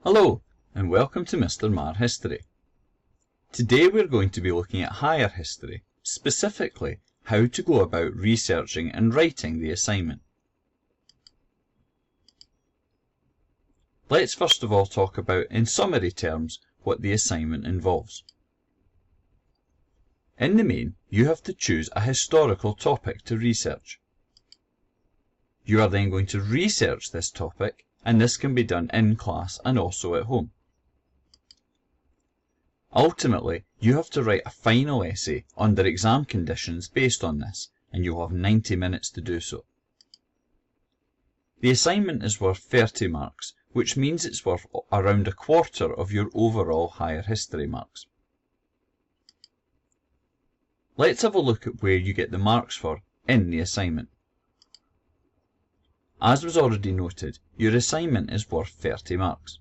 Hello, and welcome to Mr. Marr History. Today we're going to be looking at higher history, specifically how to go about researching and writing the assignment. Let's first of all talk about, in summary terms, what the assignment involves. In the main, you have to choose a historical topic to research. You are then going to research this topic, and this can be done in class and also at home. Ultimately, you have to write a final essay under exam conditions based on this, and you'll have 90 minutes to do so. The assignment is worth 30 marks, which means it's worth around a quarter of your overall higher history marks. Let's have a look at where you get the marks for in the assignment. As was already noted, your assignment is worth 30 marks.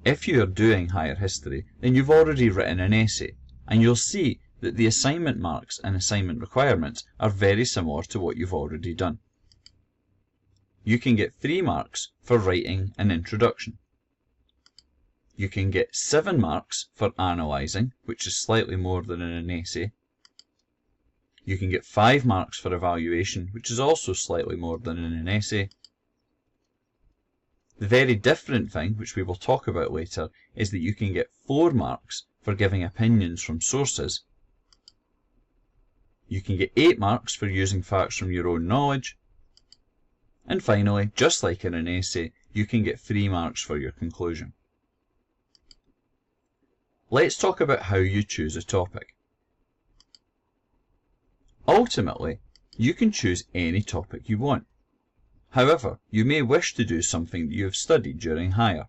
If you are doing higher history, then you've already written an essay, and you'll see that the assignment marks and assignment requirements are very similar to what you've already done. You can get 3 marks for writing an introduction. You can get 7 marks for analysing, which is slightly more than in an essay. You can get 5 marks for evaluation, which is also slightly more than in an essay. The very different thing, which we will talk about later, is that you can get 4 marks for giving opinions from sources. You can get 8 marks for using facts from your own knowledge. And finally, just like in an essay, you can get 3 marks for your conclusion. Let's talk about how you choose a topic. Ultimately, you can choose any topic you want. However, you may wish to do something that you have studied during higher.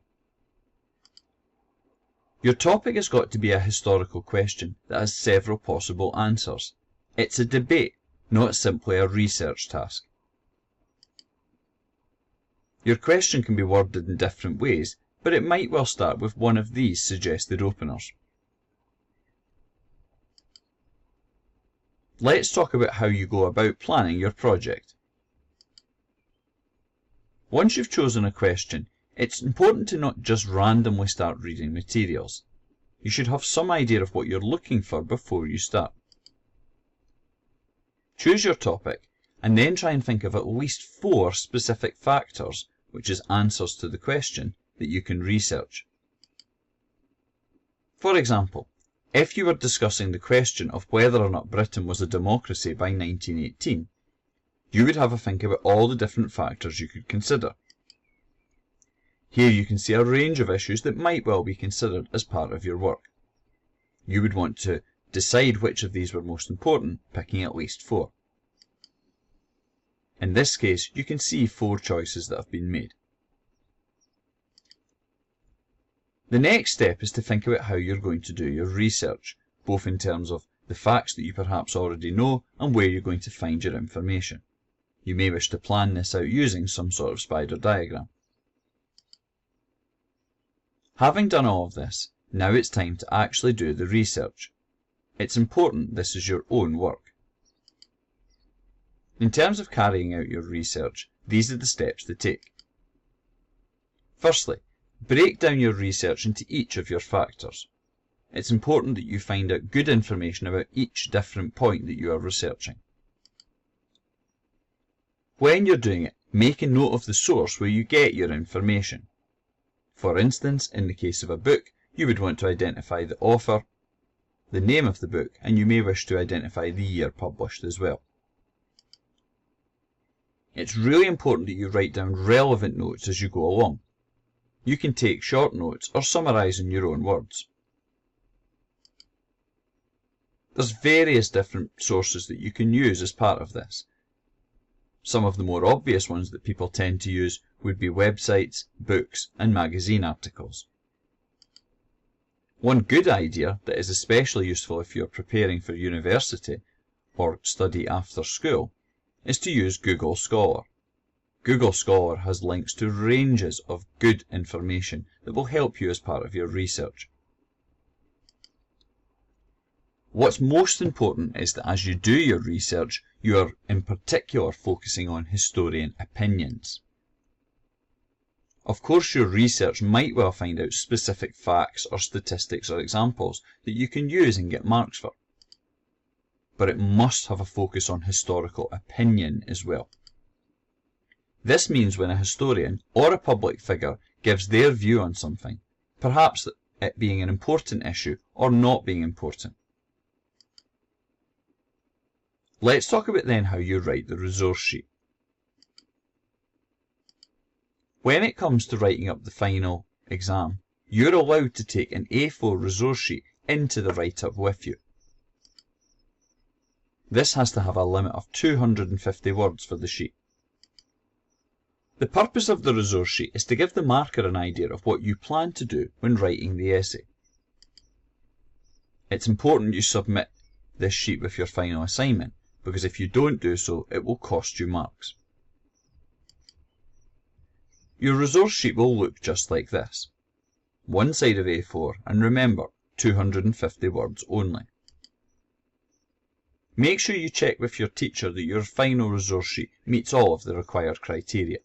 Your topic has got to be a historical question that has several possible answers. It's a debate, not simply a research task. Your question can be worded in different ways, but it might well start with one of these suggested openers. Let's talk about how you go about planning your project. Once you've chosen a question, it's important to not just randomly start reading materials. You should have some idea of what you're looking for before you start. Choose your topic, and then try and think of at least 4 specific factors, which is answers to the question, that you can research. For example, if you were discussing the question of whether or not Britain was a democracy by 1918, you would have a think about all the different factors you could consider. Here you can see a range of issues that might well be considered as part of your work. You would want to decide which of these were most important, picking at least 4. In this case, you can see 4 choices that have been made. The next step is to think about how you're going to do your research, both in terms of the facts that you perhaps already know and where you're going to find your information. You may wish to plan this out using some sort of spider diagram. Having done all of this, now it's time to actually do the research. It's important this is your own work. In terms of carrying out your research, these are the steps to take. Firstly, break down your research into each of your factors. It's important that you find out good information about each different point that you are researching. When you're doing it, make a note of the source where you get your information. For instance, in the case of a book, you would want to identify the author, the name of the book, and you may wish to identify the year published as well. It's really important that you write down relevant notes as you go along. You can take short notes or summarise in your own words. There's various different sources that you can use as part of this. Some of the more obvious ones that people tend to use would be websites, books, and magazine articles. One good idea that is especially useful if you're preparing for university or study after school is to use Google Scholar. Google Scholar has links to ranges of good information that will help you as part of your research. What's most important is that as you do your research, you are in particular focusing on historian opinions. Of course, your research might well find out specific facts or statistics or examples that you can use and get marks for. But it must have a focus on historical opinion as well. This means when a historian or a public figure gives their view on something, perhaps it being an important issue or not being important. Let's talk about then how you write the resource sheet. When it comes to writing up the final exam, you're allowed to take an A4 resource sheet into the write-up with you. This has to have a limit of 250 words for the sheet. The purpose of the resource sheet is to give the marker an idea of what you plan to do when writing the essay. It's important you submit this sheet with your final assignment, because if you don't do so, it will cost you marks. Your resource sheet will look just like this. One side of A4, and remember, 250 words only. Make sure you check with your teacher that your final resource sheet meets all of the required criteria.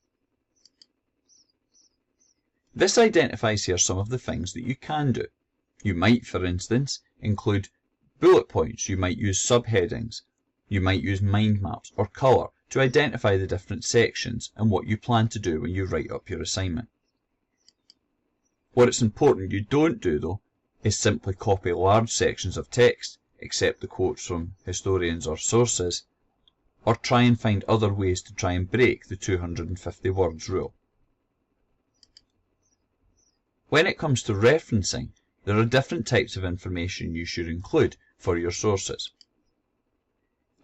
This identifies here some of the things that you can do. You might, for instance, include bullet points, you might use subheadings, you might use mind maps or colour to identify the different sections and what you plan to do when you write up your assignment. What it's important you don't do though is simply copy large sections of text, except the quotes from historians or sources, or try and find other ways to try and break the 250 words rule. When it comes to referencing, there are different types of information you should include for your sources.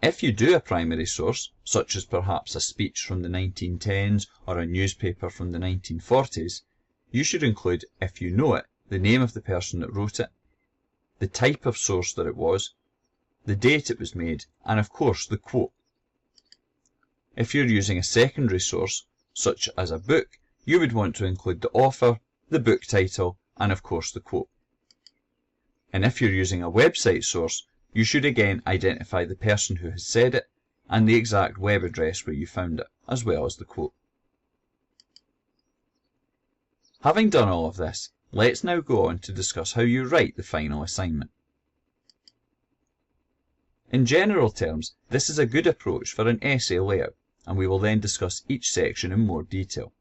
If you do a primary source, such as perhaps a speech from the 1910s or a newspaper from the 1940s, you should include, if you know it, the name of the person that wrote it, the type of source that it was, the date it was made, and of course the quote. If you're using a secondary source, such as a book, you would want to include the author, the book title, and of course the quote. And if you're using a website source, you should again identify the person who has said it and the exact web address where you found it, as well as the quote. Having done all of this, let's now go on to discuss how you write the final assignment. In general terms, this is a good approach for an essay layout, and we will then discuss each section in more detail.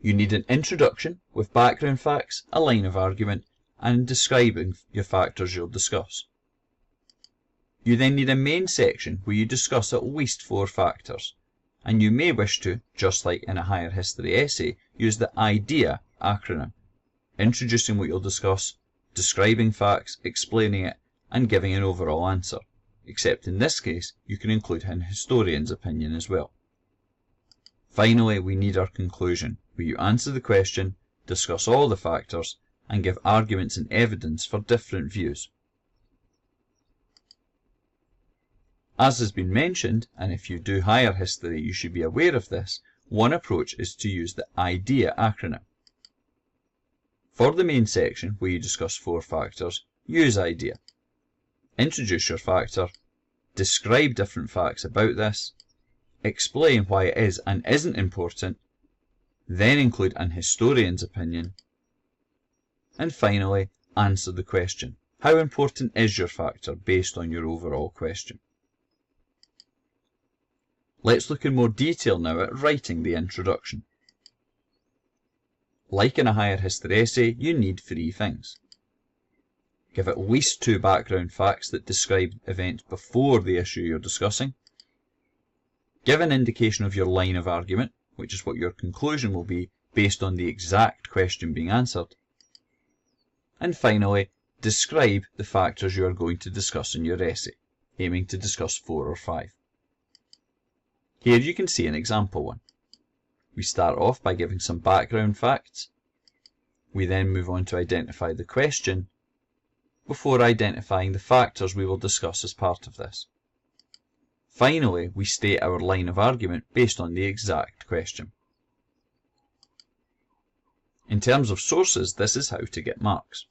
You need an introduction with background facts, a line of argument, and describing your factors you'll discuss. You then need a main section where you discuss at least 4 factors, and you may wish to, just like in a higher history essay, use the IDEA acronym, introducing what you'll discuss, describing facts, explaining it, and giving an overall answer, except in this case you can include an historian's opinion as well. Finally, we need our conclusion, where you answer the question, discuss all the factors, and give arguments and evidence for different views. As has been mentioned, and if you do higher history you should be aware of this, one approach is to use the IDEA acronym. For the main section, where you discuss 4 factors, use IDEA. Introduce your factor, describe different facts about this, explain why it is and isn't important, then include an historian's opinion, and finally, answer the question. How important is your factor based on your overall question? Let's look in more detail now at writing the introduction. Like in a higher history essay, you need 3 things. Give at least 2 background facts that describe events before the issue you're discussing. Give an indication of your line of argument, which is what your conclusion will be based on the exact question being answered. And finally, describe the factors you are going to discuss in your essay, aiming to discuss 4 or 5. Here you can see an example one. We start off by giving some background facts. We then move on to identify the question, before identifying the factors we will discuss as part of this. Finally, we state our line of argument based on the exact question. In terms of sources, this is how to get marks.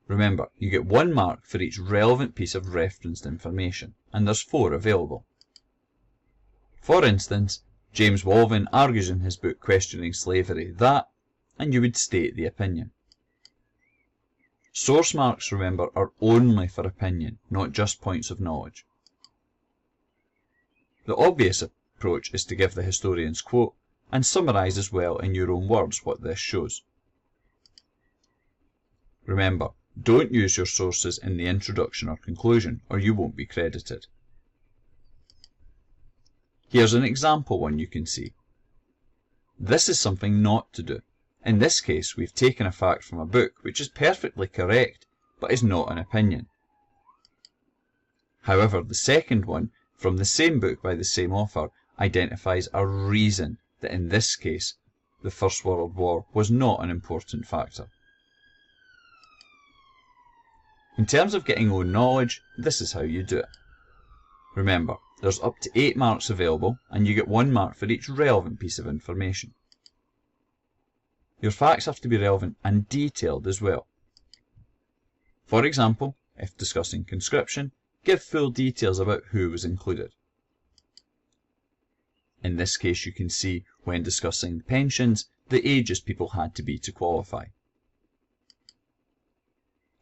Remember, you get 1 mark for each relevant piece of referenced information, and there's 4 available. For instance, James Walvin argues in his book Questioning Slavery that, and you would state the opinion. Source marks, remember, are only for opinion, not just points of knowledge. The obvious approach is to give the historian's quote and summarise as well in your own words what this shows. Remember, don't use your sources in the introduction or conclusion, or you won't be credited. Here's an example one you can see. This is something not to do. In this case, we've taken a fact from a book which is perfectly correct, but is not an opinion. However, the second one, from the same book by the same author, identifies a reason that in this case, the First World War was not an important factor. In terms of getting own knowledge, this is how you do it. Remember, there's up to 8 marks available, and you get 1 mark for each relevant piece of information. Your facts have to be relevant and detailed as well. For example, if discussing conscription, give full details about who was included. In this case, you can see, when discussing pensions, the ages people had to be to qualify.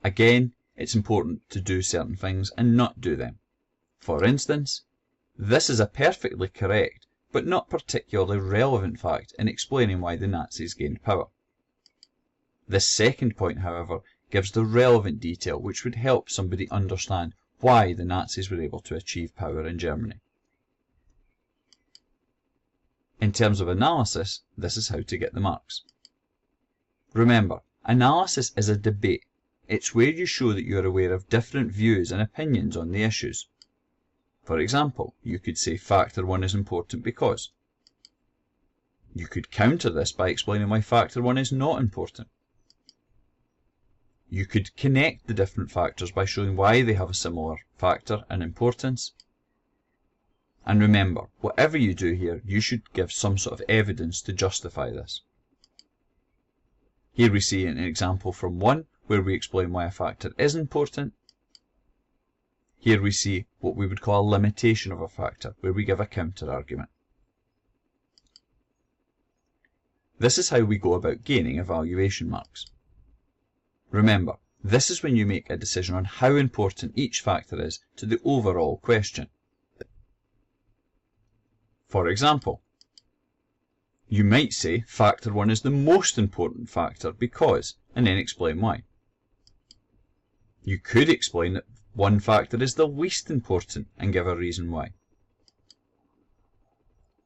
Again, it's important to do certain things and not do them. For instance, this is a perfectly correct but not particularly relevant fact in explaining why the Nazis gained power. This second point, however, gives the relevant detail which would help somebody understand why the Nazis were able to achieve power in Germany. In terms of analysis, this is how to get the marks. Remember, analysis is a debate. It's where you show that you are aware of different views and opinions on the issues. For example, you could say factor 1 is important because. You could counter this by explaining why factor 1 is not important. You could connect the different factors by showing why they have a similar factor and importance. And remember, whatever you do here, you should give some sort of evidence to justify this. Here we see an example from 1, where we explain why a factor is important. Here we see what we would call a limitation of a factor, where we give a counter-argument. This is how we go about gaining evaluation marks. Remember, this is when you make a decision on how important each factor is to the overall question. For example, you might say factor 1 is the most important factor because, and then explain why. You could explain that one factor is the least important and give a reason why.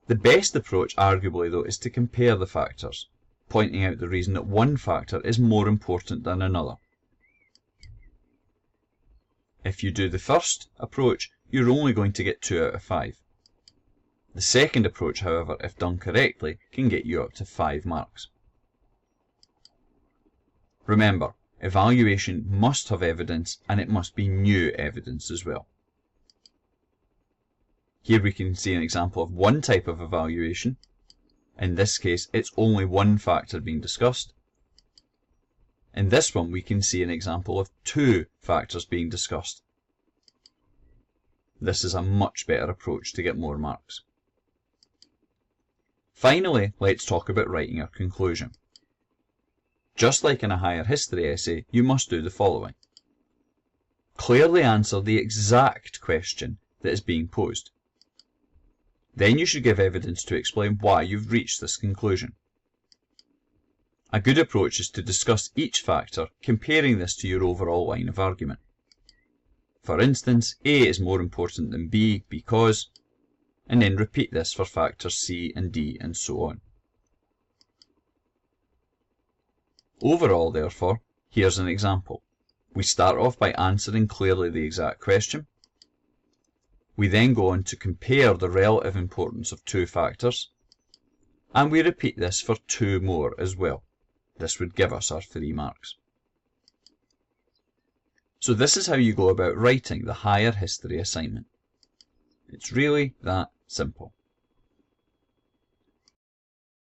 The best approach, arguably though, is to compare the factors, pointing out the reason that one factor is more important than another. If you do the first approach, you're only going to get 2 out of 5. The second approach, however, if done correctly, can get you up to 5 marks. Remember, evaluation must have evidence, and it must be new evidence as well. Here we can see an example of one type of evaluation. In this case, it's only one factor being discussed. In this one, we can see an example of 2 factors being discussed. This is a much better approach to get more marks. Finally, let's talk about writing your conclusion. Just like in a higher history essay, you must do the following. Clearly answer the exact question that is being posed. Then you should give evidence to explain why you've reached this conclusion. A good approach is to discuss each factor, comparing this to your overall line of argument. For instance, A is more important than B because, and then repeat this for factors C and D and so on. Overall, therefore, here's an example. We start off by answering clearly the exact question. We then go on to compare the relative importance of 2 factors, and we repeat this for 2 more as well. This would give us our 3 marks. So this is how you go about writing the higher history assignment. It's really that simple.